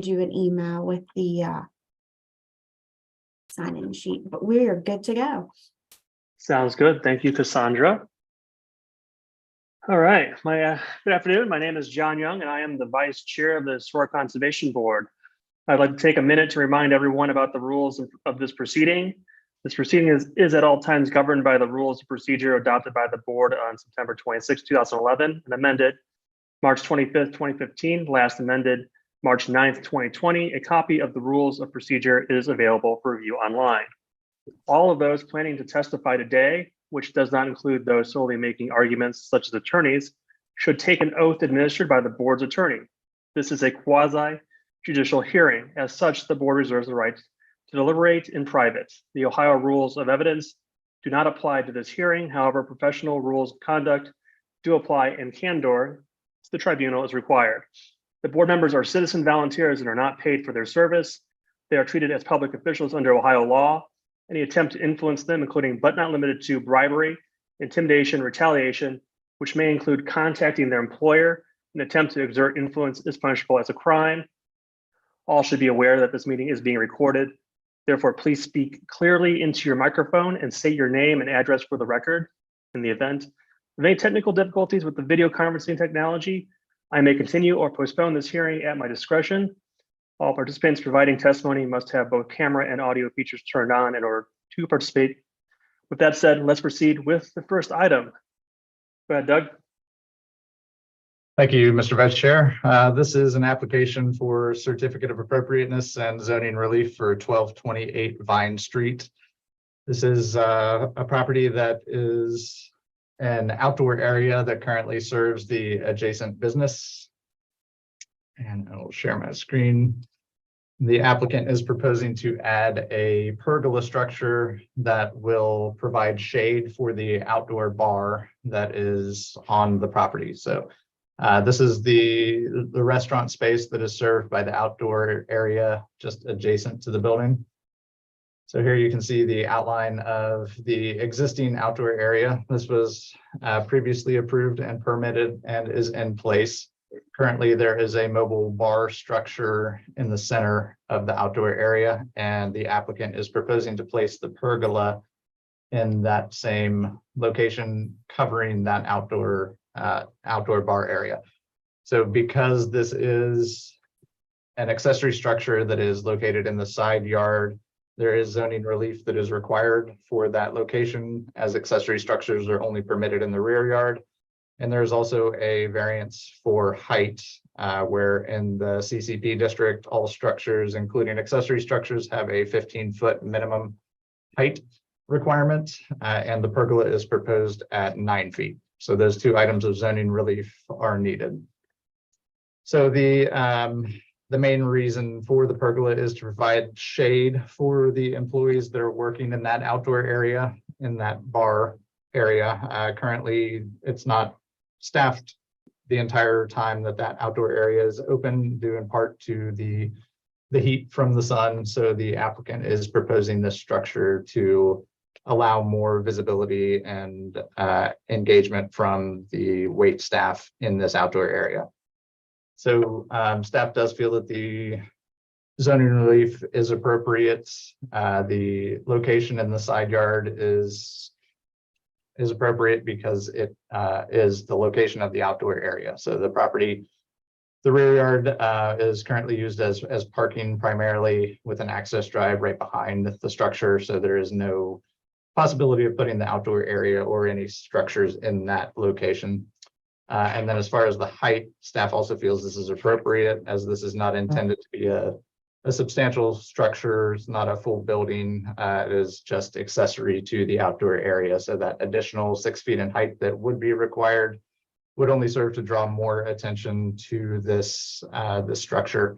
you an email with the sign-in sheet, but we are good to go. Sounds good. Thank you, Cassandra. All right. Good afternoon. My name is John Young, and I am the Vice Chair of the Soar Conservation Board. I'd like to take a minute to remind everyone about the rules of this proceeding. This proceeding is at all times governed by the rules of procedure adopted by the board on September 26, 2011, and amended March 25th, 2015, last amended March 9th, 2020. A copy of the rules of procedure is available for review online. All of those planning to testify today, which does not include those solely making arguments such as attorneys, should take an oath administered by the board's attorney. This is a quasi-judicial hearing. As such, the board reserves the right to deliberate in private. The Ohio rules of evidence do not apply to this hearing. However, professional rules of conduct do apply, and candor to the tribunal is required. The board members are citizen volunteers and are not paid for their service. They are treated as public officials under Ohio law. Any attempt to influence them, including but not limited to bribery, intimidation, retaliation, which may include contacting their employer, an attempt to exert influence, is punishable as a crime. All should be aware that this meeting is being recorded. Therefore, please speak clearly into your microphone and state your name and address for the record. In the event of any technical difficulties with the video conferencing technology, I may continue or postpone this hearing at my discretion. All participants providing testimony must have both camera and audio features turned on in order to participate. With that said, let's proceed with the first item. Go ahead, Doug. Thank you, Mr. Vice Chair. This is an application for certificate of appropriateness and zoning relief for 1228 Vine Street. This is a property that is an outdoor area that currently serves the adjacent business. And I will share my screen. The applicant is proposing to add a pergola structure that will provide shade for the outdoor bar that is on the property. So this is the restaurant space that is served by the outdoor area just adjacent to the building. So here you can see the outline of the existing outdoor area. This was previously approved and permitted and is in place. Currently, there is a mobile bar structure in the center of the outdoor area, and the applicant is proposing to place the pergola in that same location, covering that outdoor bar area. So because this is an accessory structure that is located in the side yard, there is zoning relief that is required for that location, as accessory structures are only permitted in the rear yard. And there's also a variance for height, where in the CCP district, all structures, including accessory structures, have a 15-foot minimum height requirement, and the pergola is proposed at 9 feet. So those two items of zoning relief are needed. So the main reason for the pergola is to provide shade for the employees that are working in that outdoor area, in that bar area. Currently, it's not staffed the entire time that outdoor area is open, due in part to the heat from the sun. So the applicant is proposing this structure to allow more visibility and engagement from the wait staff in this outdoor area. So staff does feel that the zoning relief is appropriate. The location in the side yard is appropriate because it is the location of the outdoor area. So the property, the rear yard is currently used as parking primarily, with an access drive right behind the structure. So there is no possibility of putting the outdoor area or any structures in that location. And then as far as the height, staff also feels this is appropriate, as this is not intended to be a substantial structure. It's not a full building. It is just accessory to the outdoor area. So that additional 6 feet in height that would be required would only serve to draw more attention to this structure,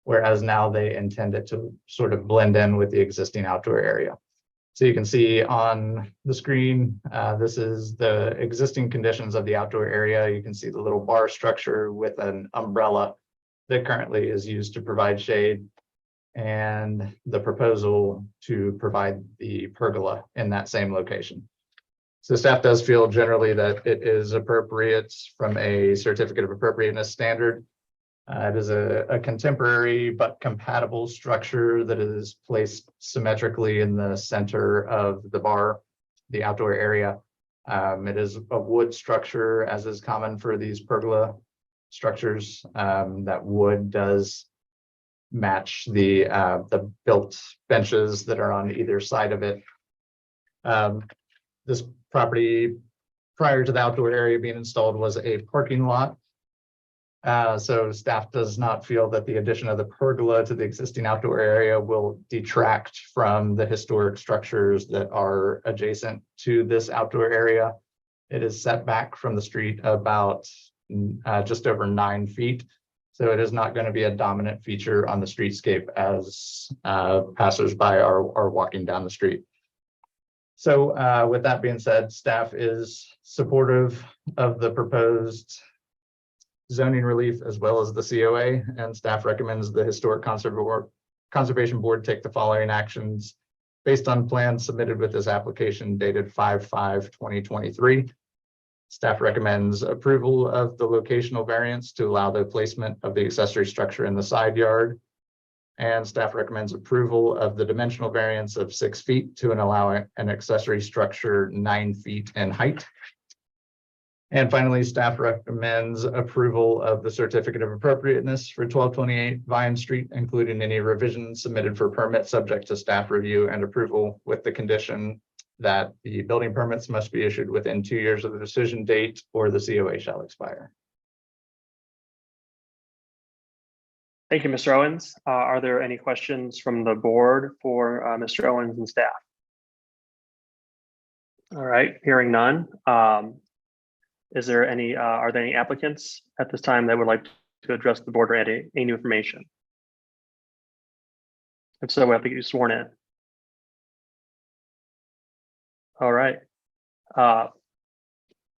whereas now they intend it to sort of blend in with the existing outdoor area. So you can see on the screen, this is the existing conditions of the outdoor area. You can see the little bar structure with an umbrella that currently is used to provide shade, and the proposal to provide the pergola in that same location. So staff does feel generally that it is appropriate from a certificate of appropriateness standard. It is a contemporary but compatible structure that is placed symmetrically in the center of the bar, the outdoor area. It is a wood structure, as is common for these pergola structures. That wood does match the built benches that are on either side of it. This property, prior to the outdoor area being installed, was a parking lot. So staff does not feel that the addition of the pergola to the existing outdoor area will detract from the historic structures that are adjacent to this outdoor area. It is set back from the street about just over 9 feet. So it is not going to be a dominant feature on the streetscape as passersby are walking down the street. So with that being said, staff is supportive of the proposed zoning relief as well as the COA, and staff recommends the Historic Conservation Board take the following actions based on plans submitted with this application dated 5/5/2023. Staff recommends approval of the locational variance to allow the placement of the accessory structure in the side yard. And staff recommends approval of the dimensional variance of 6 feet to allow an accessory structure 9 feet in height. And finally, staff recommends approval of the certificate of appropriateness for 1228 Vine Street, including any revisions submitted for permit subject to staff review and approval, with the condition that the building permits must be issued within 2 years of the decision date or the COA shall expire. Thank you, Mr. Owens. Are there any questions from the board for Mr. Owens and staff? All right, hearing none. Is there any, are there any applicants at this time that would like to address the board or add any new information? If so, we have to get you sworn in. All right.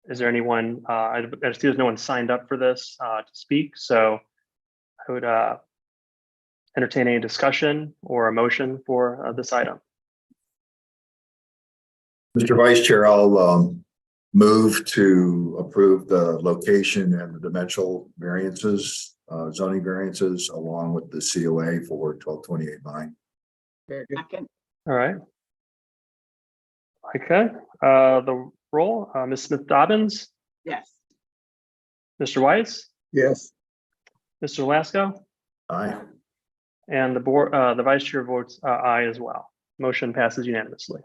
Is there anyone, I see there's no one signed up for this to speak, so I would entertain any discussion or a motion for this item. Mr. Vice Chair, I'll move to approve the location and the dimensional variances, zoning variances, along with the COA for 1228 Vine. Second. All right. Okay, the roll, Ms. Smith Dobbins, Yes. Mr. Weiss, Yes. Mr. Lasco, Aye. and the board, the vice chair votes aye as well. Motion passes unanimously.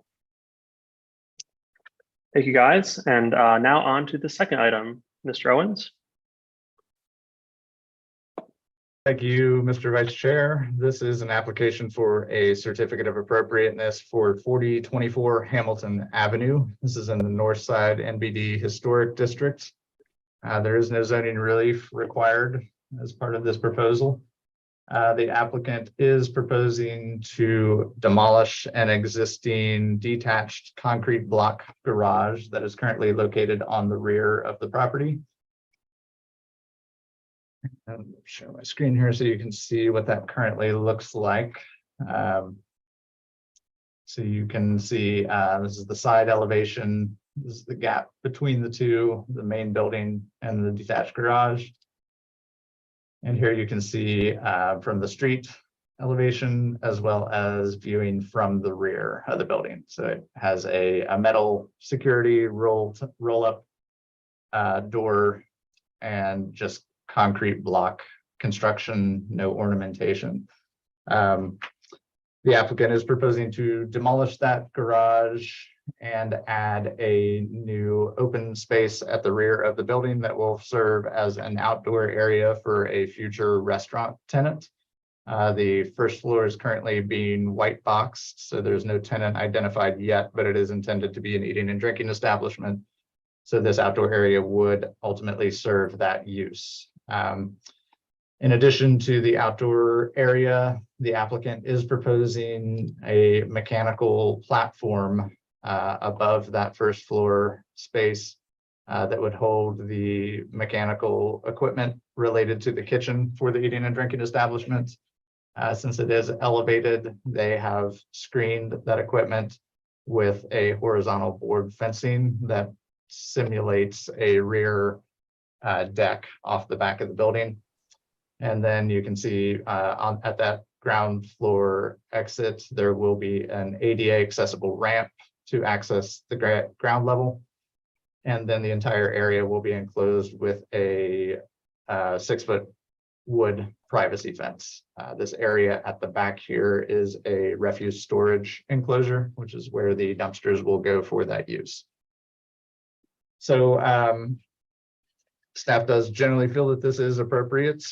Thank you, guys. And now on to the second item, Mr. Owens. Thank you, Mr. Vice Chair. This is an application for a certificate of appropriateness for 4024 Hamilton Avenue. This is in the North Side NBD Historic District. There is no zoning relief required as part of this proposal. The applicant is proposing to demolish an existing detached concrete block garage that is currently located on the rear of the property. And share my screen here so you can see what that currently looks like. So you can see this is the side elevation. This is the gap between the two, the main building and the detached garage. And here you can see from the street elevation as well as viewing from the rear of the building. So it has a metal security roll up door and just concrete block construction, no ornamentation. The applicant is proposing to demolish that garage and add a new open space at the rear of the building that will serve as an outdoor area for a future restaurant tenant. The first floor is currently being white boxed, so there's no tenant identified yet, but it is intended to be an eating and drinking establishment. So this outdoor area would ultimately serve that use. In addition to the outdoor area, the applicant is proposing a mechanical platform above that first floor space that would hold the mechanical equipment related to the kitchen for the eating and drinking establishment. Since it is elevated, they have screened that equipment with a horizontal board fencing that simulates a rear deck off the back of the building. And then you can see at that ground floor exit, there will be an ADA accessible ramp to access the ground level. And then the entire area will be enclosed with a 6-foot wood privacy fence. This area at the back here is a refuse storage enclosure, which is where the dumpsters will go for that use. So staff does generally feel that this is appropriate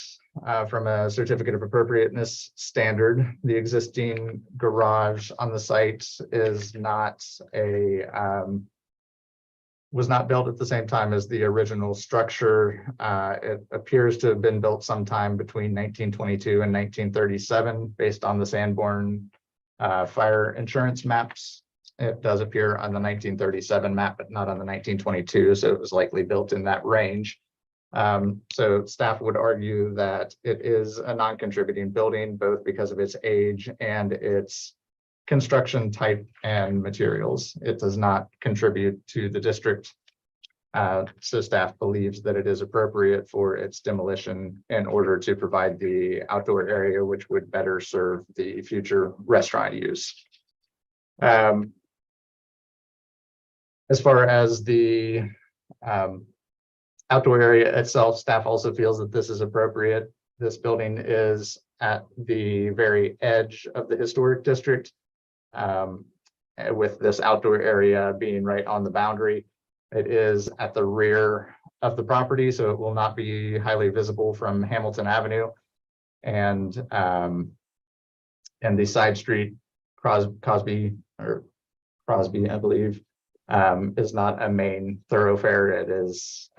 from a certificate of appropriateness standard. The existing garage on the site is not was not built at the same time as the original structure. It appears to have been built sometime between 1922 and 1937, based on the Sanborn fire insurance maps. It does appear on the 1937 map, but not on the 1922, so it was likely built in that range. So staff would argue that it is a non-contributing building, both because of its age and its construction type and materials. It does not contribute to the district. So staff believes that it is appropriate for its demolition in order to provide the outdoor area, which would better serve the future restaurant use. As far as the outdoor area itself, staff also feels that this is appropriate. This building is at the very edge of the historic district, with this outdoor area being right on the boundary. It is at the rear of the property, so it will not be highly visible from Hamilton Avenue. And the side street, Crosby, I believe, is not a main thoroughfare. It is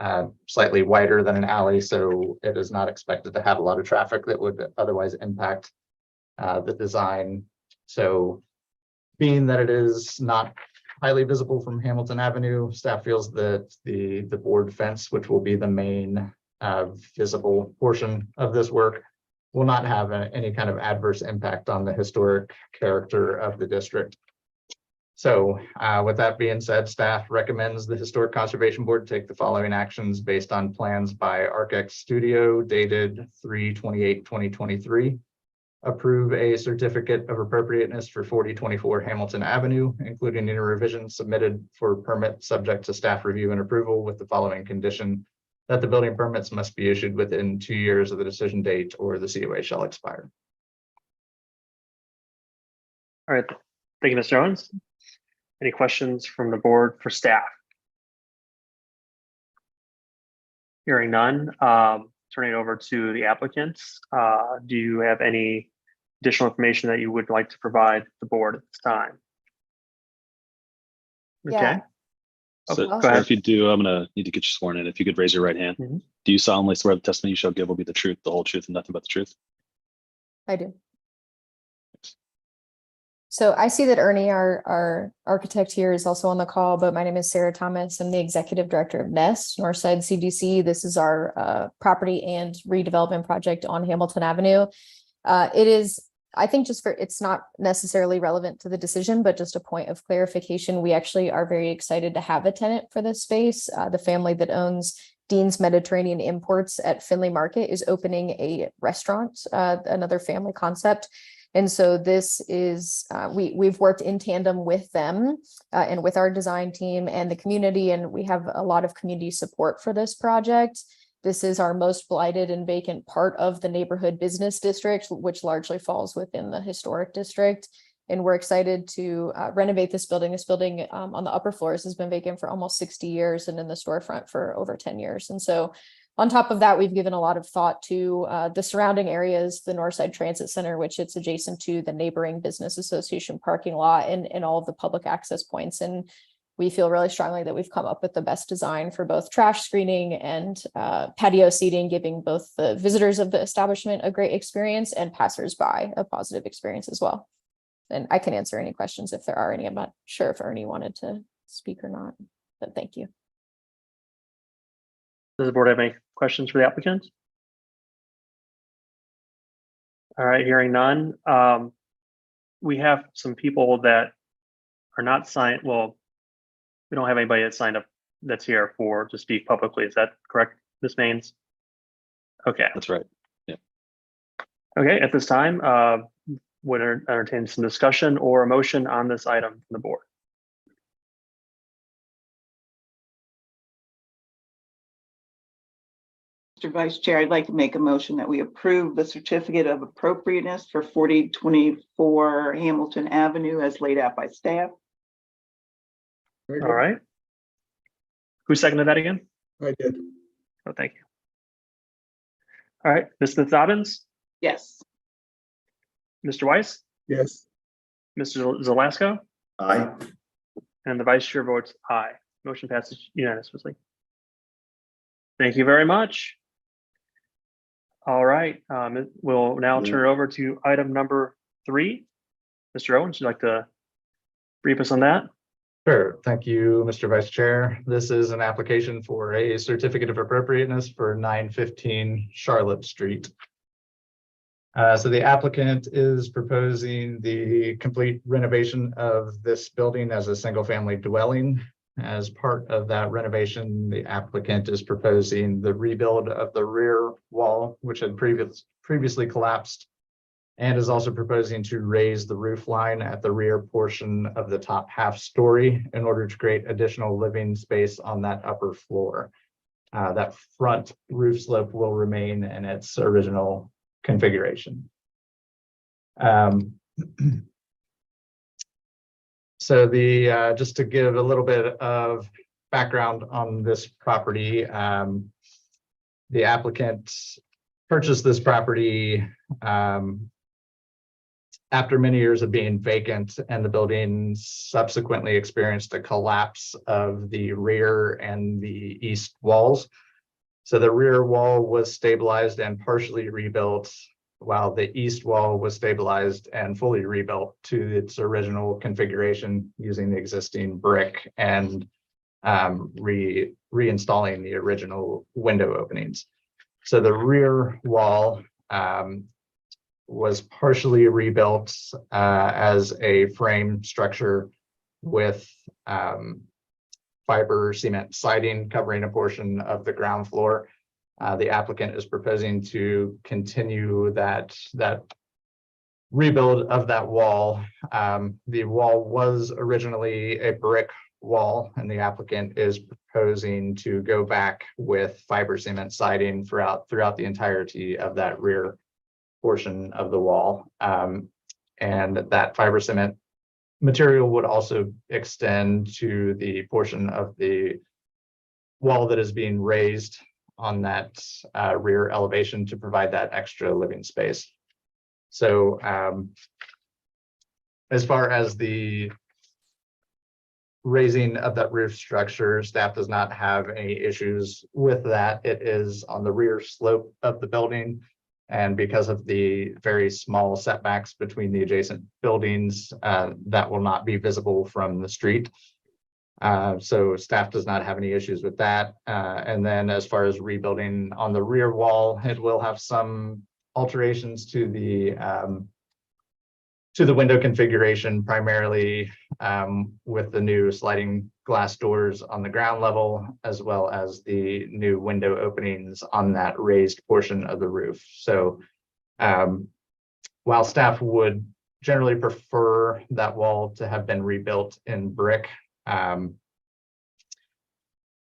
slightly wider than an alley, so it is not expected to have a lot of traffic that would otherwise impact the design. So being that it is not highly visible from Hamilton Avenue, staff feels that the board fence, which will be the main visible portion of this work, will not have any kind of adverse impact on the historic character of the district. So with that being said, staff recommends the Historic Conservation Board take the following actions based on plans by ArcX Studio dated 3/28/2023. Approve a certificate of appropriateness for 4024 Hamilton Avenue, including any revisions submitted for permit subject to staff review and approval, with the following condition: that the building permits must be issued within 2 years of the decision date, or the COA shall expire. All right, thank you, Mr. Owens. Any questions from the board for staff? Hearing none, turning it over to the applicants. Do you have any additional information that you would like to provide the board at this time? Okay. Yeah. Oh, Well, go ahead. If you do, I'm gonna need to get you sworn in. If you could raise your right hand. Mhm. Do you solemnly swear the testimony you shall give will be the truth, the whole truth, and nothing but the truth? I do. So I see that Ernie, our architect here, is also on the call, but my name is Sarah Thomas. I'm the executive director of Nest, Northside CDC. This is our property and redevelopment project on Hamilton Avenue. It is, I think, it's not necessarily relevant to the decision, but just a point of clarification. We actually are very excited to have a tenant for this space. The family that owns Dean's Mediterranean Imports at Finley Market is opening a restaurant, another family concept. And so this is, we've worked in tandem with them and with our design team and the community, and we have a lot of community support for this project. This is our most blighted and vacant part of the neighborhood business district, which largely falls within the historic district. And we're excited to renovate this building. This building on the upper floors has been vacant for almost 60 years and in the storefront for over 10 years. And so on top of that, we've given a lot of thought to the surrounding areas, the Northside Transit Center, which it's adjacent to, the neighboring business association parking lot, and all of the public access points. And we feel really strongly that we've come up with the best design for both trash screening and patio seating, giving both the visitors of the establishment a great experience and passersby a positive experience as well. And I can answer any questions if there are any. I'm not sure if Ernie wanted to speak or not, but thank you. Does the board have any questions for the applicants? All right, hearing none. We have some people that are not signed. Well, we don't have anybody that signed up that's here to speak publicly. Is that correct, Ms. Maines? Okay. That's right. Okay, at this time, would entertain some discussion or a motion on this item from the board. Mr. Vice Chair, I'd like to make a motion that we approve the certificate of appropriateness for 4024 Hamilton Avenue as laid out by staff. All right. Who seconded that again? I did. Oh, thank you. All right, Ms. Smith-Dobbins, Yes. Mr. Weiss, Yes. Mr. Zelasco, Aye. and the vice chair votes aye. Motion passes unanimously. Thank you very much. All right, we'll now turn it over to item number 3. Mr. Owens, would you like to brief us on that? Sure. Thank you, Mr. Vice Chair. This is an application for a certificate of appropriateness for 915 Charlotte Street. So the applicant is proposing the complete renovation of this building as a single-family dwelling. As part of that renovation, the applicant is proposing the rebuild of the rear wall, which had previously collapsed, and is also proposing to raise the roof line at the rear portion of the top half story in order to create additional living space on that upper floor. That front roof slope will remain in its original configuration. So just to give a little bit of background on this property, the applicant purchased this property after many years of being vacant, and the building subsequently experienced a collapse of the rear and the east walls. So the rear wall was stabilized and partially rebuilt, while the east wall was stabilized and fully rebuilt to its original configuration using the existing brick and reinstalling the original window openings. So the rear wall was partially rebuilt as a frame structure with fiber cement siding covering a portion of the ground floor. The applicant is proposing to continue that rebuild of that wall. The wall was originally a brick wall, and the applicant is proposing to go back with fiber cement siding throughout the entirety of that rear portion of the wall. And that fiber cement material would also extend to the portion of the wall that is being raised on that rear elevation to provide that extra living space. So as far as the raising of that roof structure, staff does not have any issues with that. It is on the rear slope of the building, and because of the very small setbacks between the adjacent buildings, that will not be visible from the street. So staff does not have any issues with that. And then as far as rebuilding on the rear wall, it will have some alterations to the window configuration, primarily with the new sliding glass doors on the ground level, as well as the new window openings on that raised portion of the roof. So while staff would generally prefer that wall to have been rebuilt in brick,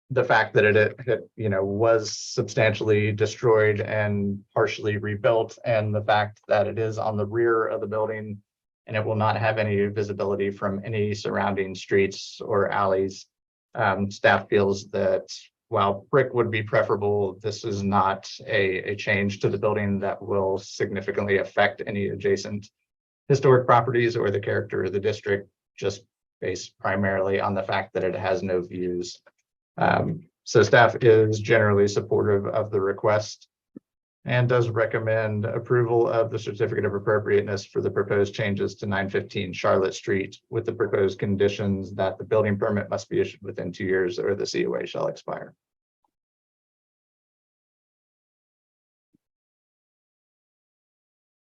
the fact that it was substantially destroyed and partially rebuilt, and the fact that it is on the rear of the building and it will not have any visibility from any surrounding streets or alleys, staff feels that while brick would be preferable, this is not a change to the building that will significantly affect any adjacent historic properties or the character of the district, just based primarily on the fact that it has no views. So staff is generally supportive of the request and does recommend approval of the certificate of appropriateness for the proposed changes to 915 Charlotte Street, with the proposed conditions that the building permit must be issued within 2 years or the COA shall expire.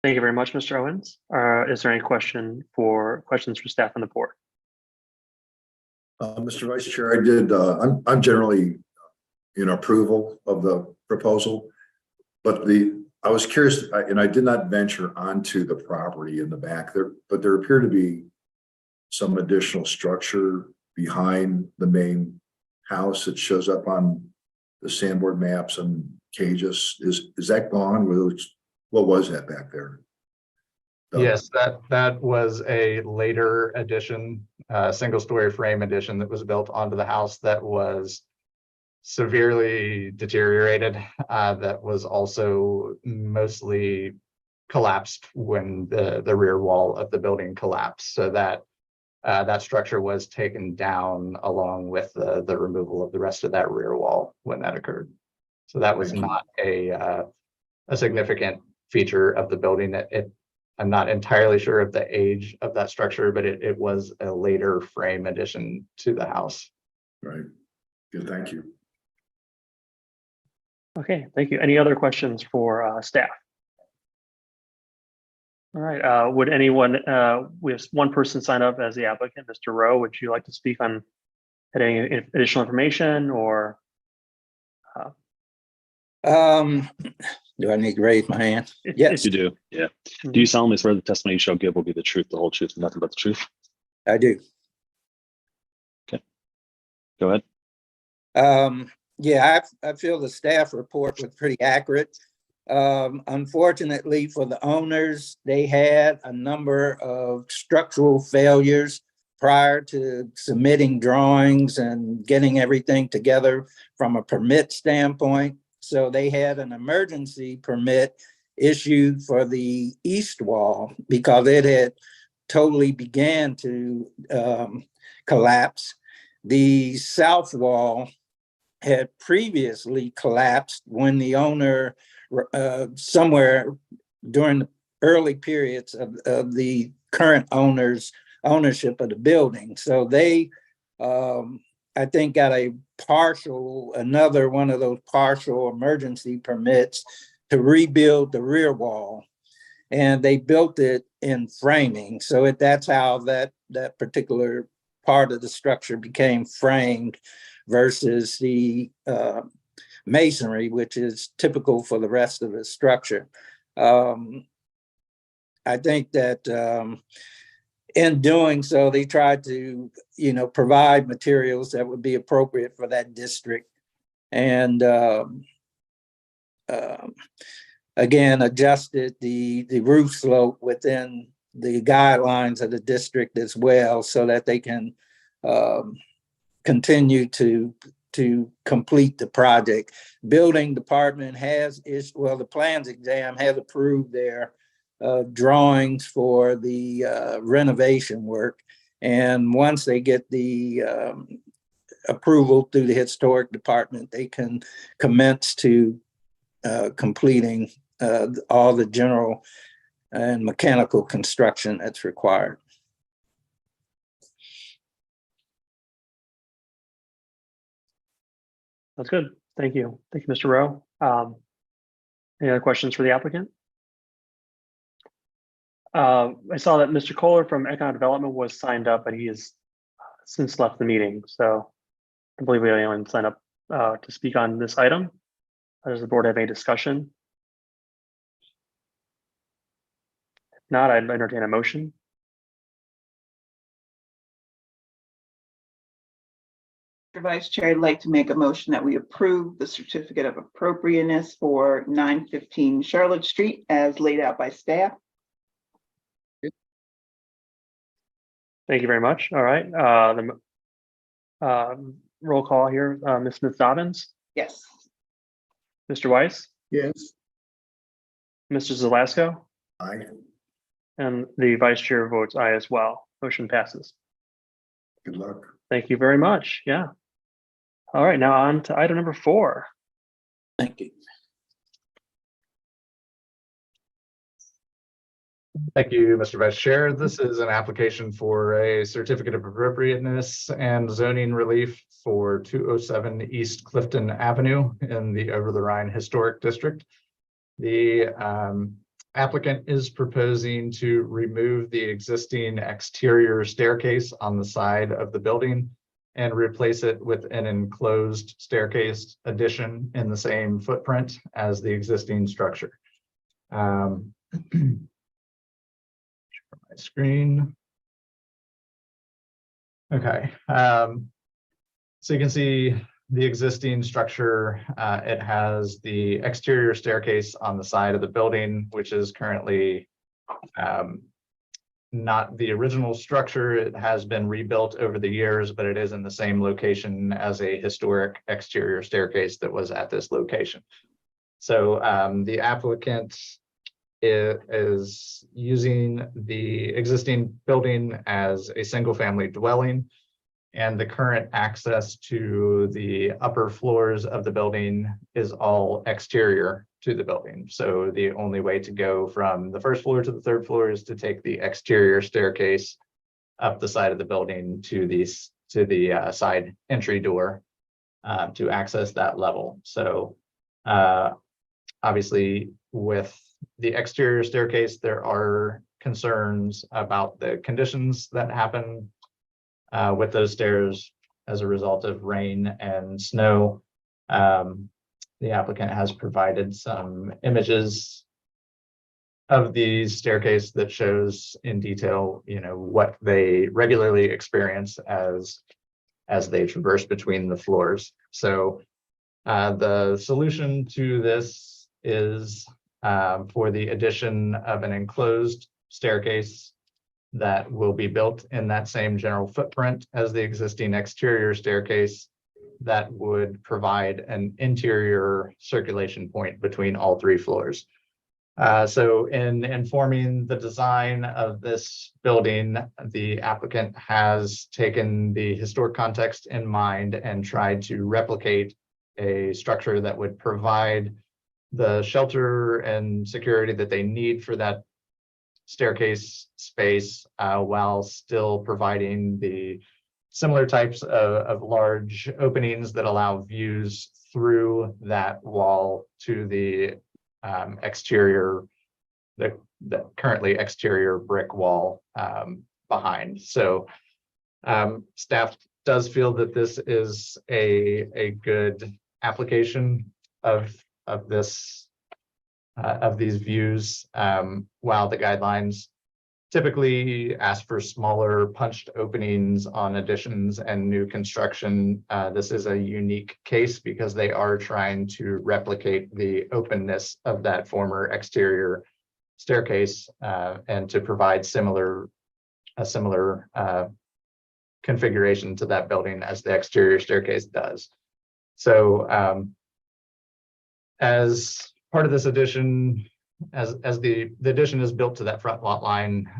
Thank you very much, Mr. Owens. Is there any questions for staff on the board? Mr. Vice Chair, I'm generally in approval of the proposal, but I was curious, and I did not venture onto the property in the back there, but there appeared to be some additional structure behind the main house that shows up on the sandboard maps and cages. Is that gone? What was that back there? Yes, that was a later addition, single-story frame addition that was built onto the house that was severely deteriorated, that was also mostly collapsed when the rear wall of the building collapsed. So that structure was taken down along with the removal of the rest of that rear wall when that occurred. So that was Thank you. not a significant feature of the building. I'm not entirely sure of the age of that structure, but it was a later frame addition to the house. Right. Good, thank you. Okay, thank you. Any other questions for staff? All right, would anyone, we have one person sign up as the applicant, Mr. Rowe. Would you like to speak on any additional information or? Do I need to raise my hand? Yes, You do, yeah. Do you solemnly swear the testimony you shall give will be the truth, the whole truth, and nothing but the truth? I do. Go ahead. Yeah, I feel the staff report was pretty accurate. Unfortunately for the owners, they had a number of structural failures prior to submitting drawings and getting everything together from a permit standpoint. So they had an emergency permit issued for the east wall because it had totally began to collapse. The south wall had previously collapsed when the owner, somewhere during the early periods of the current owner's ownership of the building. So they, I think, got another one of those partial emergency permits to rebuild the rear wall. And they built it in framing. So that's how that particular part of the structure became framed versus the masonry, which is typical for the rest of the structure. I think that in doing so, they tried to, provide materials that would be appropriate for that district. And again, adjusted the roof slope within the guidelines of the district as well, so that they can continue to complete the project. Building department the plans exam has approved their drawings for the renovation work. And once they get the approval through the historic department, they can commence to completing all the general and mechanical construction that's required. That's good. Thank you. Thank you, Mr. Rowe. Any other questions for the applicant? I saw that Mr. Kohler from Economic Development was signed up, but he has since left the meeting. So I believe we have anyone signed up to speak on this item. Does the board have any discussion? If not, I'd entertain a motion. Mr. Vice Chair, I'd like to make a motion that we approve the certificate of appropriateness for 915 Charlotte Street as laid out by staff. Thank you very much. All right. Roll call here. Ms. Smith Dobbins, Yes. Mr. Weiss, Yes. Mr. Zelasco, Aye. and the vice chair votes aye as well. Motion passes. Good luck. Thank you very much. Yeah. All right, now on to item number 4. Thank you. Thank you, Mr. Vice Chair. This is an application for a certificate of appropriateness and zoning relief for 207 East Clifton Avenue in the Over the Rhine Historic District. The applicant is proposing to remove the existing exterior staircase on the side of the building and replace it with an enclosed staircase addition in the same footprint as the existing structure. Share my screen. Okay, so you can see the existing structure. It has the exterior staircase on the side of the building, which is currently not the original structure. It has been rebuilt over the years, but it is in the same location as a historic exterior staircase that was at this location. So the applicant is using the existing building as a single-family dwelling, and the current access to the upper floors of the building is all exterior to the building. So the only way to go from the first floor to the third floor is to take the exterior staircase up the side of the building to the side entry door to access that level. So obviously, with the exterior staircase, there are concerns about the conditions that happen with those stairs as a result of rain and snow. The applicant has provided some images of the staircase that shows in detail, what they regularly experience as they traverse between the floors. So the solution to this is for the addition of an enclosed staircase that will be built in that same general footprint as the existing exterior staircase that would provide an interior circulation point between all three floors. So in informing the design of this building, the applicant has taken the historic context in mind and tried to replicate a structure that would provide the shelter and security that they need for that staircase space, while still providing the similar types of large openings that allow views through that wall to the exterior, the currently exterior brick wall behind. So staff does feel that this is a good application of these views, while the guidelines typically ask for smaller punched openings on additions and new construction. This is a unique case because they are trying to replicate the openness of that former exterior staircase and to provide a similar configuration to that building as the exterior staircase does. So as part of this addition, as the addition is built to that front lot line,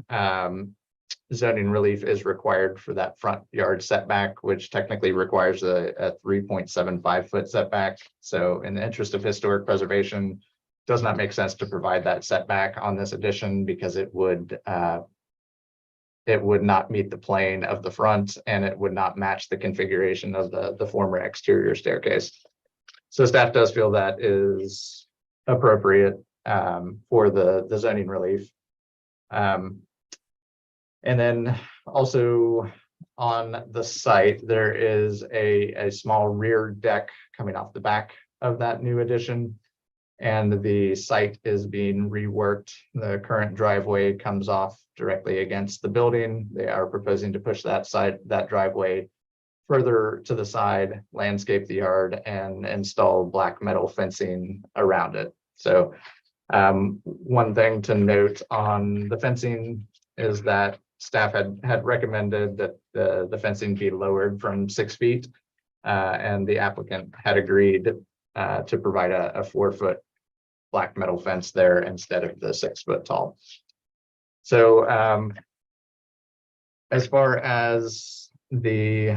zoning relief is required for that front yard setback, which technically requires a 3.75 foot setback. So in the interest of historic preservation, it does not make sense to provide that setback on this addition because it would not meet the plane of the front, and it would not match the configuration of the former exterior staircase. So staff does feel that is appropriate for the zoning relief. And then also on the site, there is a small rear deck coming off the back of that new addition, and the site is being reworked. The current driveway comes off directly against the building. They are proposing to push that driveway further to the side, landscape the yard, and install black metal fencing around it. So one thing to note on the fencing is that staff had recommended that the fencing be lowered from 6 feet, and the applicant had agreed to provide a 4-foot black metal fence there instead of the 6 foot tall. So as far as the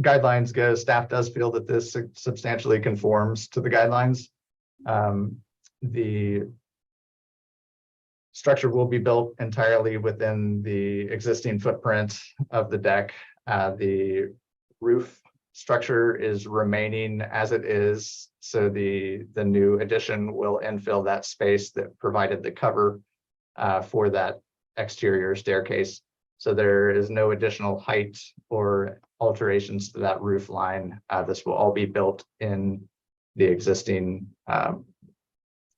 guidelines go, staff does feel that this substantially conforms to the guidelines. The structure will be built entirely within the existing footprint of the deck. The roof structure is remaining as it is, so the new addition will infill that space that provided the cover for that exterior staircase. So there is no additional height or alterations to that roof line. This will all be built in the existing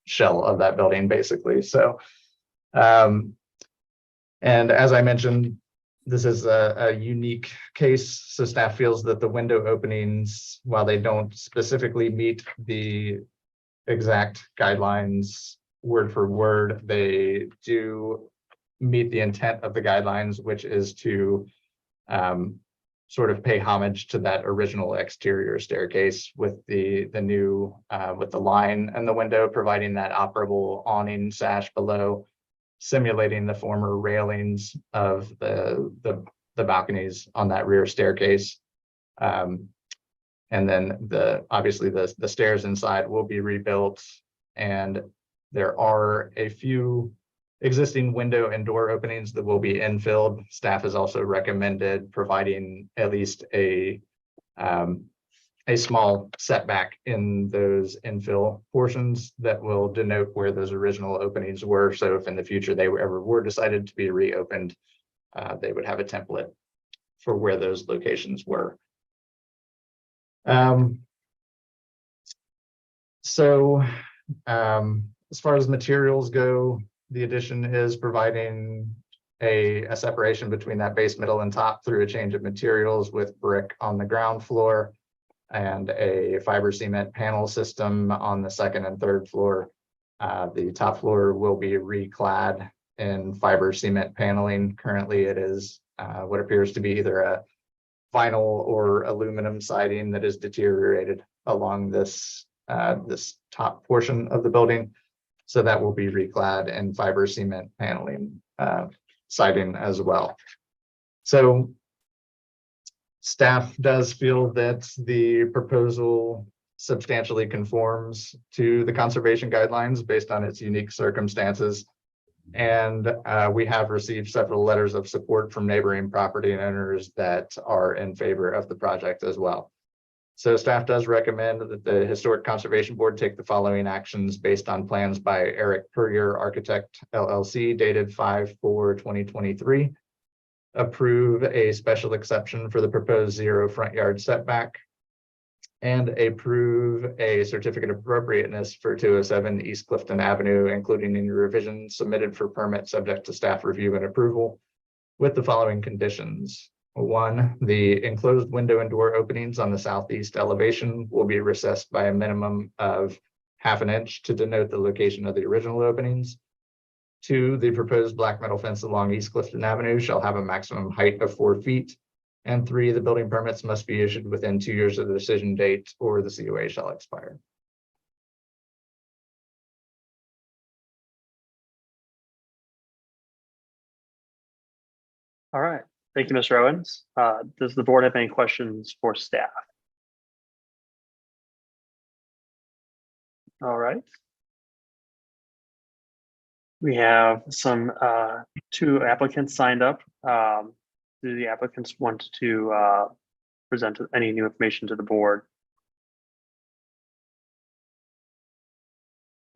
shell of that building, basically. So, and as I mentioned, this is a unique case. So staff feels that the window openings, while they don't specifically meet the exact guidelines word for word, they do meet the intent of the guidelines, which is to sort of pay homage to that original exterior staircase with the new with the line and the window, providing that operable awning sash below, simulating the former railings of the balconies on that rear staircase. And then obviously the stairs inside will be rebuilt, and there are a few existing window and door openings that will be infilled. Staff has also recommended providing at least a small setback in those infill portions that will denote where those original openings were. So if in the future they were decided to be reopened, they would have a template for where those locations were. As far as materials go, the addition is providing a separation between that base, middle, and top through a change of materials with brick on the ground floor and a fiber cement panel system on the second and third floor. The top floor will be reclad in fiber cement paneling. Currently, it is what appears to be either a vinyl or aluminum siding that is deteriorated along this top portion of the building. So that will be reclad in fiber cement paneling siding as well. So staff does feel that the proposal substantially conforms to the conservation guidelines based on its unique circumstances. And we have received several letters of support from neighboring property owners that are in favor of the project as well. So staff does recommend that the Historic Conservation Board take the following actions based on plans by Eric Puryear Architect LLC dated 5/4/2023. Approve a special exception for the proposed 0 front yard setback, and approve a certificate of appropriateness for 207 East Clifton Avenue, including any revisions submitted for permit subject to staff review and approval, with the following conditions. 1, the enclosed window and door openings on the southeast elevation will be recessed by a minimum of 1/2 inch to denote the location of the original openings. 2, the proposed black metal fence along East Clifton Avenue shall have a maximum height of 4 feet. And 3, the building permits must be issued within 2 years of the decision date, or the COA shall expire. All right. Thank you, Mr. Owens. Does the board have any questions for staff? All right. We have some 2 applicants signed up. Do the applicants want to present any new information to the board?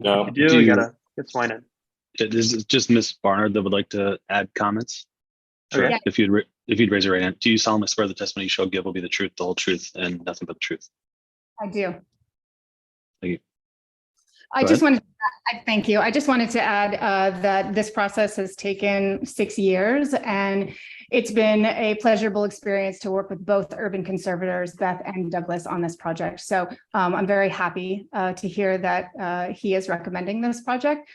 No. If you do, you gotta get sworn in. This is just Ms. Barnard that would like to add comments. Sure. Okay. If you'd raise your right hand. Do you solemnly swear the testimony you shall give will be the truth, the whole truth, and nothing but the truth? I do. Thank you. I just wanted, thank you. I just wanted to add that this process has taken 6 years, and it's been a pleasurable experience to work with both urban conservators, Beth and Douglas, on this project. So I'm very happy to hear that he is recommending this project.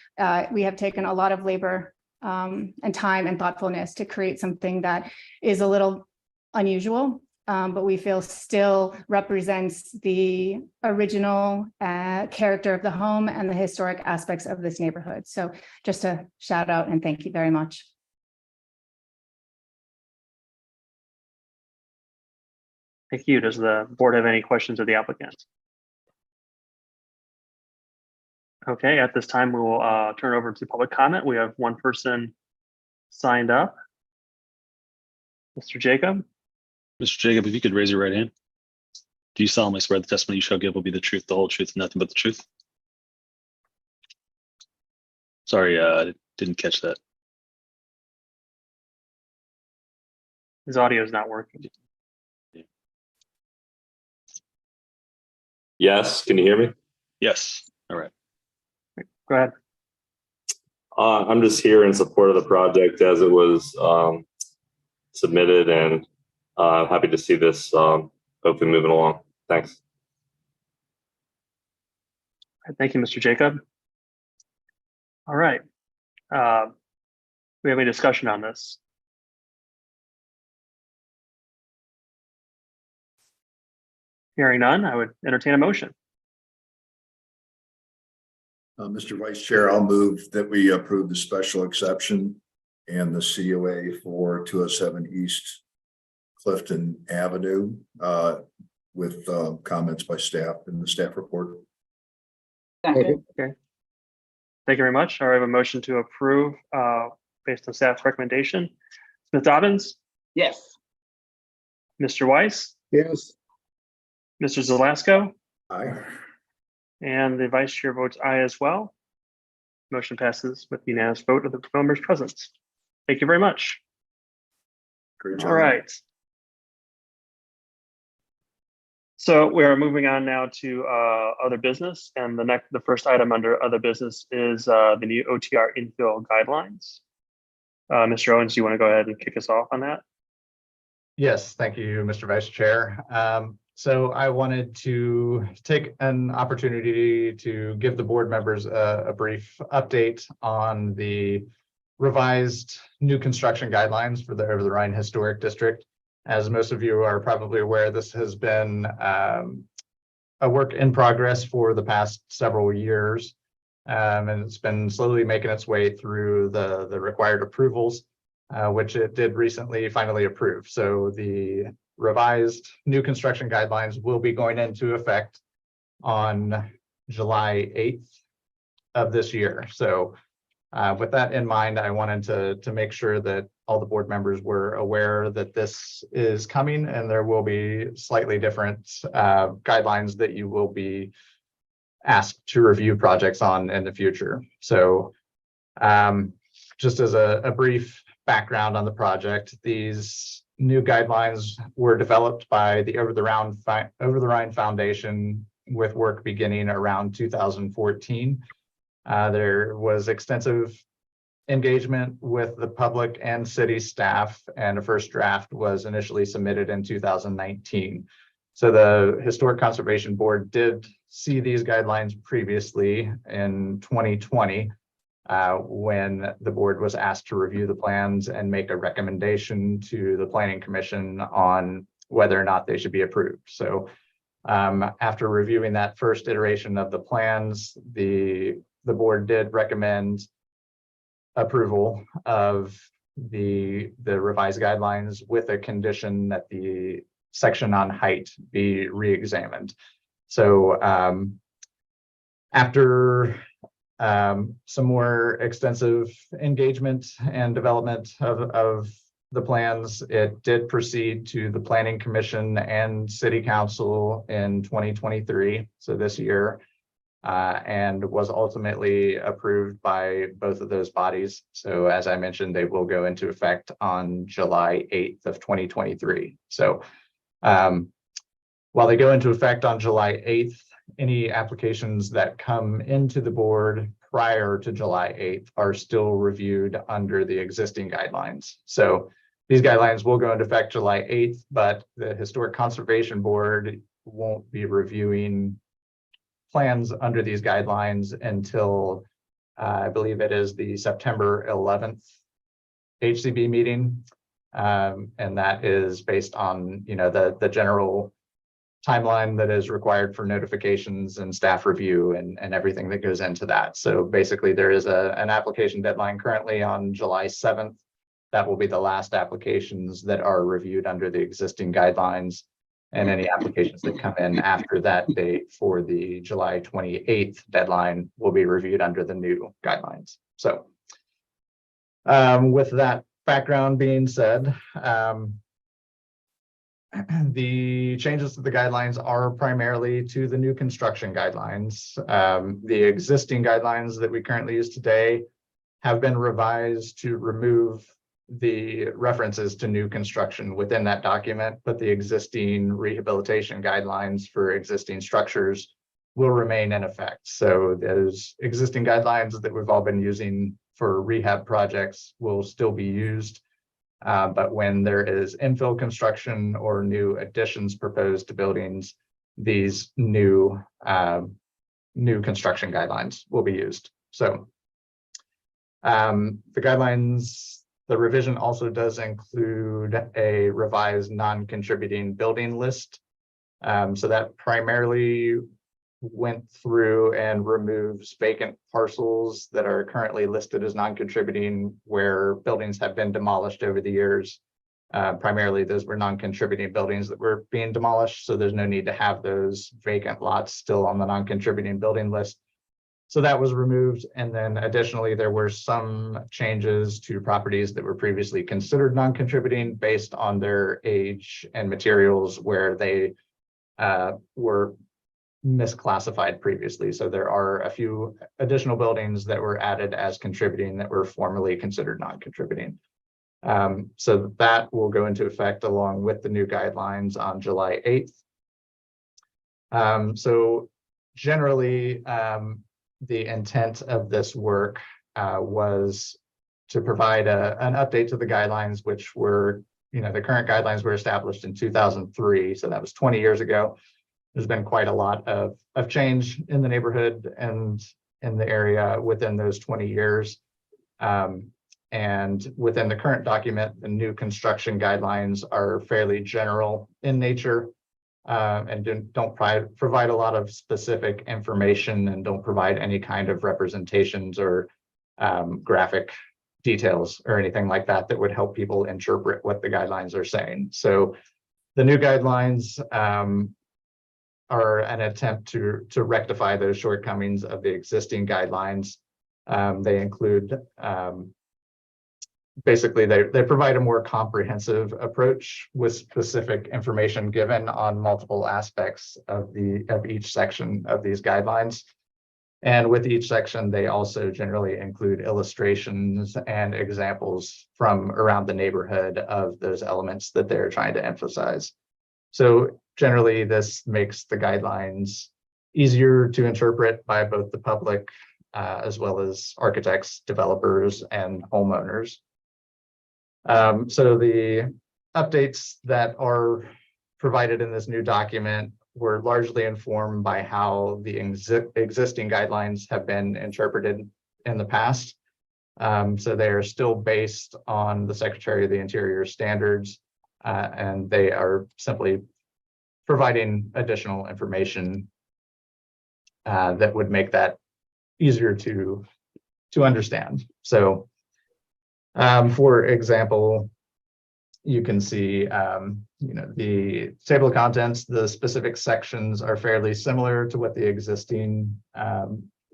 We have taken a lot of labor and time and thoughtfulness to create something that is a little unusual, but we feel still represents the original character of the home and the historic aspects of this neighborhood. So just a shout out and thank you very much. Thank you. Does the board have any questions of the applicant? Okay, at this time, we will turn it over to public comment. We have 1 person signed up. Mr. Jacob. Mr. Jacob, if you could raise your right hand. Do you solemnly swear the testimony you shall give will be the truth, the whole truth, and nothing but the truth? Sorry, I didn't catch that. His audio is not working. Yes, can you hear me? Yes. All right. Go ahead. I'm just here in support of the project as it was submitted, and happy to see this hopefully moving along. Thanks. Thank you, Mr. Jacob. All right. We have any discussion on this? Hearing none, I would entertain a motion. Mr. Vice Chair, I'll move that we approve the special exception and the COA for 207 East Clifton Avenue with comments by staff in the staff report. Second. Thank you very much. I have a motion to approve based on staff's recommendation. Smith Dobbins, Yes. Mr. Weiss, Yes. Mr. Zelasco, Aye. and the vice chair votes aye as well. Motion passes with the unanimous vote of the members present. Thank you very much. Great job. All right. So we are moving on now to other business, and the first item under other business is the new OTR infill guidelines. Mr. Owens, do you want to go ahead and kick us off on that? Yes, thank you, Mr. Vice Chair. So I wanted to take an opportunity to give the board members a brief update on the revised new construction guidelines for the Over the Rhine Historic District. As most of you are probably aware, this has been a work in progress for the past several years. And it's been slowly making its way through the required approvals, which it did recently finally approve. So the revised new construction guidelines will be going into effect on July 8th of this year. So with that in mind, I wanted to make sure that all the board members were aware that this is coming, and there will be slightly different guidelines that you will be asked to review projects on in the future. So just as a brief background on the project, these new guidelines were developed by the Over the Rhine Foundation with work beginning around 2014. There was extensive engagement with the public and city staff, and a first draft was initially submitted in 2019. So the Historic Conservation Board did see these guidelines previously in 2020 when the board was asked to review the plans and make a recommendation to the Planning Commission on whether or not they should be approved. So after reviewing that first iteration of the plans, the board did recommend approval of the revised guidelines with a condition that the section on height be re-examined. So after some more extensive engagement and development of the plans, it did proceed to the Planning Commission and City Council in 2023, so this year, and was ultimately approved by both of those bodies. So as I mentioned, they will go into effect on July 8th of 2023. So while they go into effect on July 8th, any applications that come into the board prior to July 8th are still reviewed under the existing guidelines. So these guidelines will go into effect July 8th, but the Historic Conservation Board won't be reviewing plans under these guidelines until I believe it is the September 11th HCB meeting. And that is based on, the general timeline that is required for notifications and staff review and everything that goes into that. So basically there is an application deadline currently on July 7th. That will be the last applications that are reviewed under the existing guidelines, and any applications that come in after that date for the July 28th deadline will be reviewed under the new guidelines. So with that background being said, the changes to the guidelines are primarily to the new construction guidelines. The existing guidelines that we currently use today have been revised to remove the references to new construction within that document, but the existing rehabilitation guidelines for existing structures will remain in effect. So those existing guidelines that we've all been using for rehab projects will still be used. But when there is infill construction or new additions proposed to buildings, these new construction guidelines will be used. So the guidelines, the revision also does include a revised non-contributing building list. So that primarily went through and removes vacant parcels that are currently listed as non-contributing where buildings have been demolished over the years. Primarily, those were non-contributing buildings that were being demolished, so there's no need to have those vacant lots still on the non-contributing building list. So that was removed. And then additionally, there were some changes to properties that were previously considered non-contributing based on their age and materials where they were misclassified previously. So there are a few additional buildings that were added as contributing that were formerly considered non-contributing. So that will go into effect along with the new guidelines on July 8th. So generally, the intent of this work was to provide an update to the guidelines, which were, the current guidelines were established in 2003. So that was 20 years ago. There's been quite a lot of change in the neighborhood and in the area within those 20 years. And within the current document, the new construction guidelines are fairly general in nature and don't provide a lot of specific information and don't provide any kind of representations or graphic details or anything like that that would help people interpret what the guidelines are saying. So the new guidelines are an attempt to rectify those shortcomings of the existing guidelines. They include basically they provide a more comprehensive approach with specific information given on multiple aspects of each section of these guidelines. And with each section, they also generally include illustrations and examples from around the neighborhood of those elements that they're trying to emphasize. So generally, this makes the guidelines easier to interpret by both the public as well as architects, developers, and homeowners. So the updates that are provided in this new document were largely informed by how the existing guidelines have been interpreted in the past. So they are still based on the Secretary of the Interior standards, and they are simply providing additional information that would make that easier to understand. So for example, you can see, the table of contents, the specific sections are fairly similar to what the existing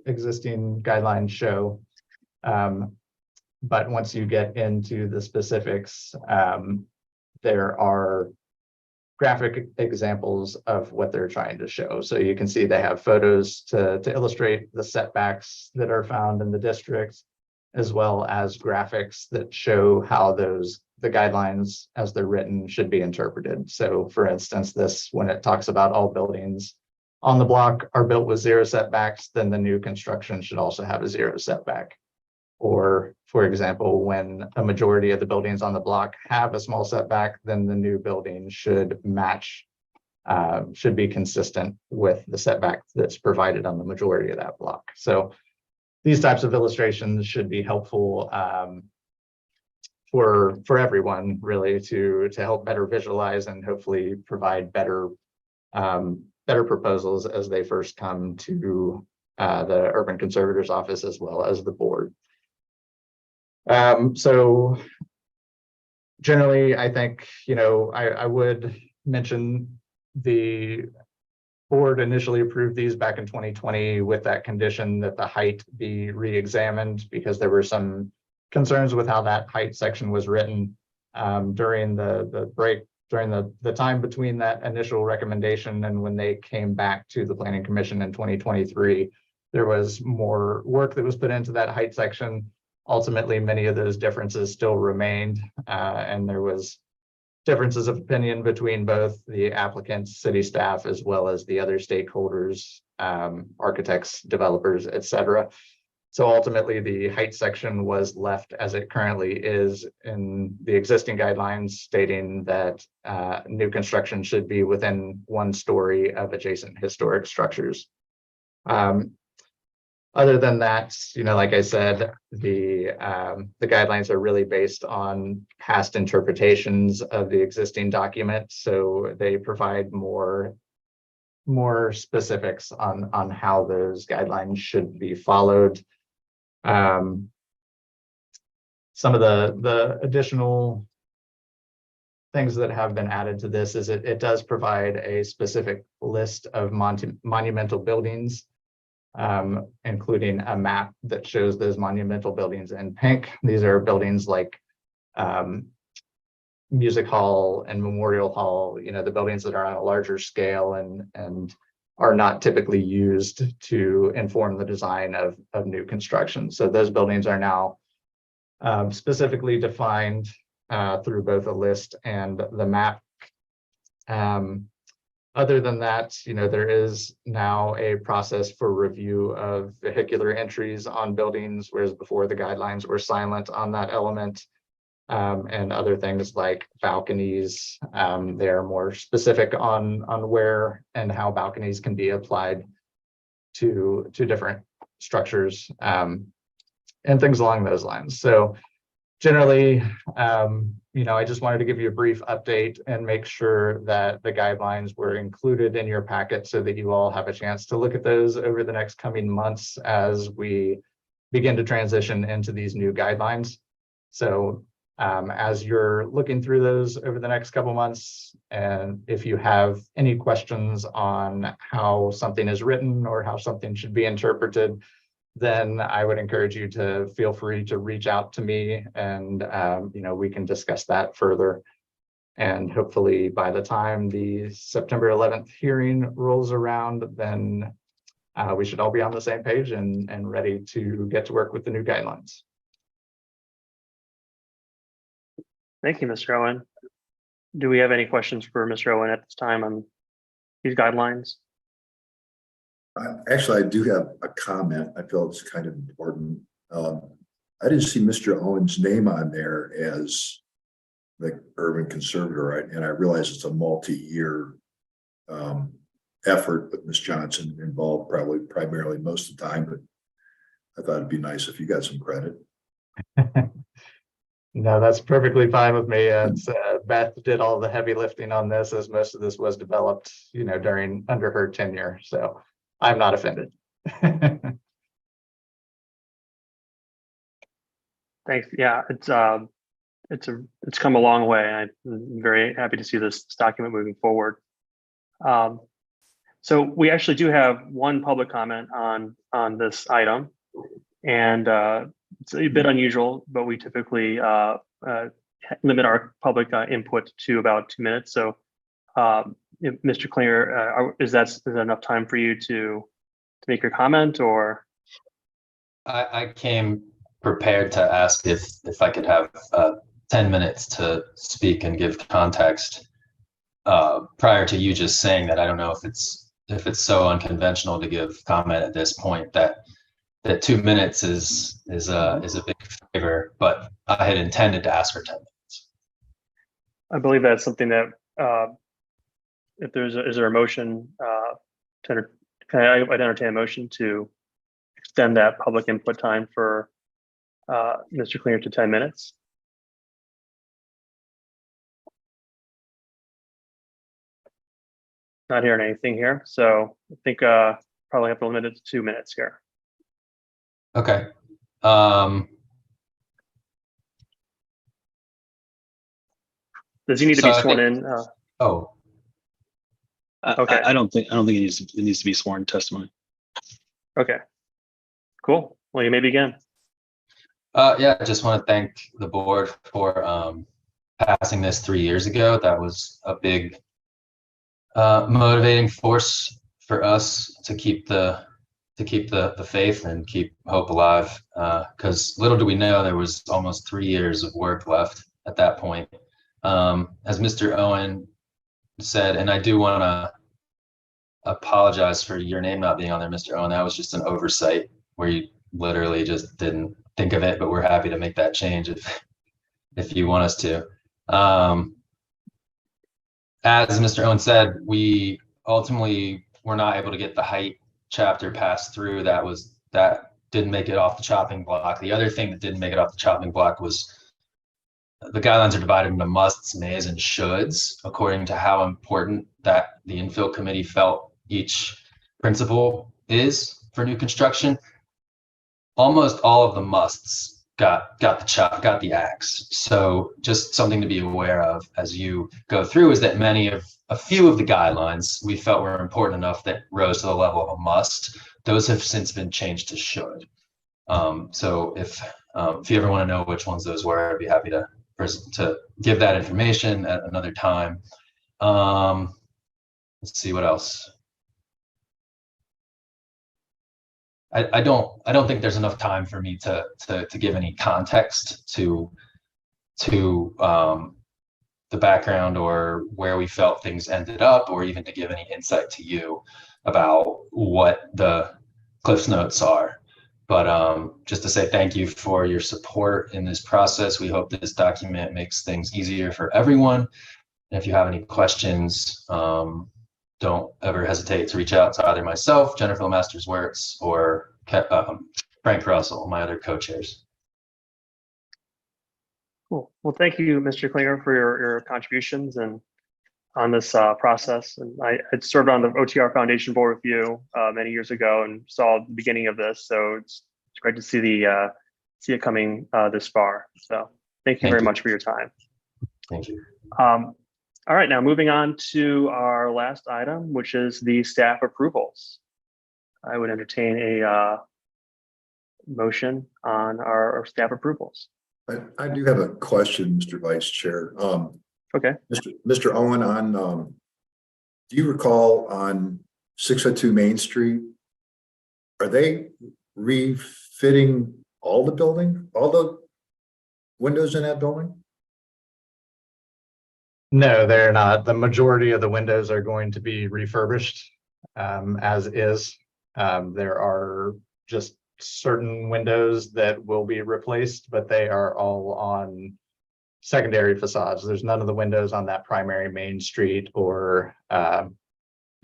guidelines show. But once you get into the specifics, there are graphic examples of what they're trying to show. So you can see they have photos to illustrate the setbacks that are found in the district, as well as graphics that show how the guidelines as they're written should be interpreted. So for instance, when it talks about all buildings on the block are built with 0 setbacks, then the new construction should also have a 0 setback. Or for example, when a majority of the buildings on the block have a small setback, then the new building should be consistent with the setback that's provided on the majority of that block. So these types of illustrations should be helpful for everyone, really, to help better visualize and hopefully provide better proposals as they first come to the Urban Conservator's office as well as the board. So generally, I think, I would mention the board initially approved these back in 2020 with that condition that the height be re-examined because there were some concerns with how that height section was written during the time between that initial recommendation and when they came back to the Planning Commission in 2023. There was more work that was put into that height section. Ultimately, many of those differences still remained, and there was differences of opinion between both the applicants, city staff, as well as the other stakeholders architects, developers, etc. So ultimately, the height section was left as it currently is in the existing guidelines, stating that new construction should be within 1 story of adjacent historic structures. Other than that, like I said, the guidelines are really based on past interpretations of the existing document, so they provide more specifics on how those guidelines should be followed. Some of the additional things that have been added to this is it does provide a specific list of monumental buildings, including a map that shows those monumental buildings in pink. These are buildings like Music Hall and Memorial Hall, the buildings that are on a larger scale and are not typically used to inform the design of new construction. So those buildings are now specifically defined through both a list and the map. Other than that, there is now a process for review of vehicular entries on buildings, whereas before the guidelines were silent on that element. And other things like balconies, they are more specific on where and how balconies can be applied to different structures, and things along those lines. So generally, I just wanted to give you a brief update and make sure that the guidelines were included in your packet so that you all have a chance to look at those over the next coming months as we begin to transition into these new guidelines. So as you're looking through those over the next couple months, and if you have any questions on how something is written or how something should be interpreted, then I would encourage you to feel free to reach out to me, and we can discuss that further. And hopefully by the time the September 11th hearing rolls around, then we should all be on the same page and ready to get to work with the new guidelines. Thank you, Mr. Owen. Do we have any questions for Mr. Owen at this time on these guidelines? Actually, I do have a comment. I feel it's kind of important. I didn't see Mr. Owen's name on there as the urban conservator, right? And I realize it's a multi-year effort with Ms. Johnson involved, probably primarily most of the time, but I thought it'd be nice if you got some credit. No, that's perfectly fine with me. Beth did all the heavy lifting on this, as most of this was developed, under her tenure. So I'm not offended. Thanks. Yeah, it's come a long way. I'm very happy to see this document moving forward. So we actually do have one public comment on this item, and it's a bit unusual, but we typically limit our public input to about 2 minutes. So, Mr. Klinger, is that enough time for you to make your comment, or? I came prepared to ask if I could have 10 minutes to speak and give context prior to you just saying that. I don't know if it's so unconventional to give comment at this point that 2 minutes is a big favor, but I had intended to ask for 10 minutes. I believe that's something that if is there a motion can I entertain a motion to extend that public input time for Mr. Klinger to 10 minutes? Not hearing anything here, so I think probably have to limit it to 2 minutes here. Okay. Does he need to be sworn in? Okay. I don't think it needs to be sworn testimony. Okay. Cool. Well, you may begin. Yeah, I just want to thank the board for passing this 3 years ago. That was a big motivating force for us to keep the faith and keep hope alive. Because little do we know, there was almost 3 years of work left at that point. As Mr. Owen said, and I do want to apologize for your name not being on there, Mr. Owen. That was just an oversight where you literally just didn't think of it, but we're happy to make that change if you want us to. As Mr. Owen said, we ultimately were not able to get the height chapter passed through. That didn't make it off the chopping block. The other thing that didn't make it off the chopping block was the guidelines are divided into musts, mays, and shoulds according to how important that the infill committee felt each principle is for new construction. Almost all of the musts got the axe. So just something to be aware of as you go through is that a few of the guidelines we felt were important enough that rose to the level of a must. Those have since been changed to should. So if you ever want to know which ones those were, I'd be happy to give that information at another time. Let's see what else. I don't think there's enough time for me to give any context to the background or where we felt things ended up, or even to give any insight to you about what the Cliff's Notes are. But just to say thank you for your support in this process. We hope this document makes things easier for everyone. And if you have any questions, don't ever hesitate to reach out to either myself, Jennifer Masters-Wirtz, or Frank Russell, my other co-chairs. Cool. Well, thank you, Mr. Klinger, for your contributions and on this process. And I had served on the OTR Foundation Board with you many years ago and saw the beginning of this. So it's great to see it coming this far. So thank you very much for your time. Thank you. All right, now moving on to our last item, which is the staff approvals. I would entertain a motion on our staff approvals. I do have a question, Mr. Vice Chair. Okay. Mr. Owen, do you recall on 602 Main Street, are they refitting all the windows in that building? No, they're not. The majority of the windows are going to be refurbished as is. There are just certain windows that will be replaced, but they are all on secondary facades. There's none of the windows on that primary Main Street or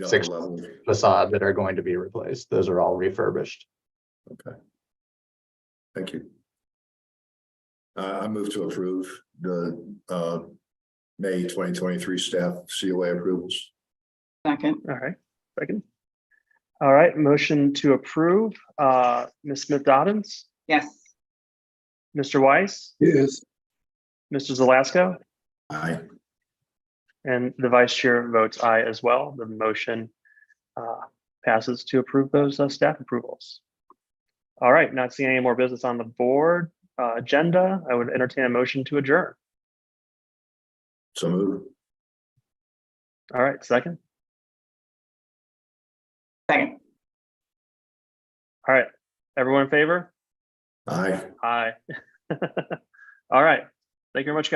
sixth level facade that are going to be replaced. Those are all refurbished. Okay. Thank you. I move to approve the May 2023 staff COA approvals. Second. All right. Second. All right. Motion to approve. Ms. Smith Dobbins, Yes. Mr. Weiss, Yes. Mr. Zelasco, Aye. and the vice chair votes aye as well. The motion passes to approve those staff approvals. All right. Not seeing any more business on the board agenda, I would entertain a motion to adjourn. So move. All right. Second. Second. All right. Everyone in favor? Aye. Aye. All right. Thank you very much, guys.